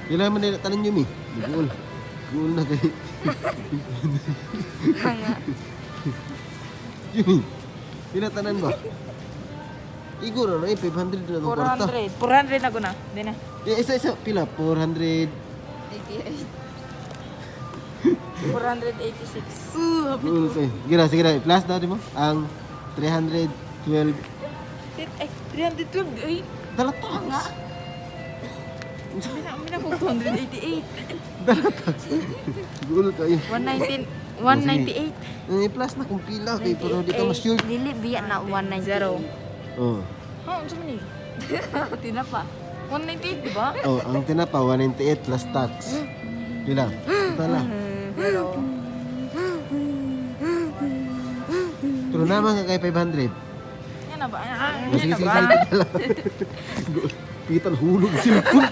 Kailangan man nila tanan yun eh. Guul. Guul na kay. Nga. Yun eh. Pinatanan ba? Iguro na eh, 500 na itong kwarta. 400 na ko na. Di na. Isa-isa, pila? 400. 486. Guul pa eh. Gira, sige na. Plus na, di mo? Ang 312. Ay, 312. Ay, Dalatax. nga. Mina ko 288. Dalatax. Guul kayo. 198. Plus na kung pila kay pero di ka ma-sure. Dili biya na 190. Oh. Ha, ano sa mani? Tina pa. 198, di ba? Oh, ang tinapa 198 plus tax. Pila? Tala. Pero, Pero naman ka kay 500. yan na ba? Sige, sige, salita lang. Kita hulog silpon.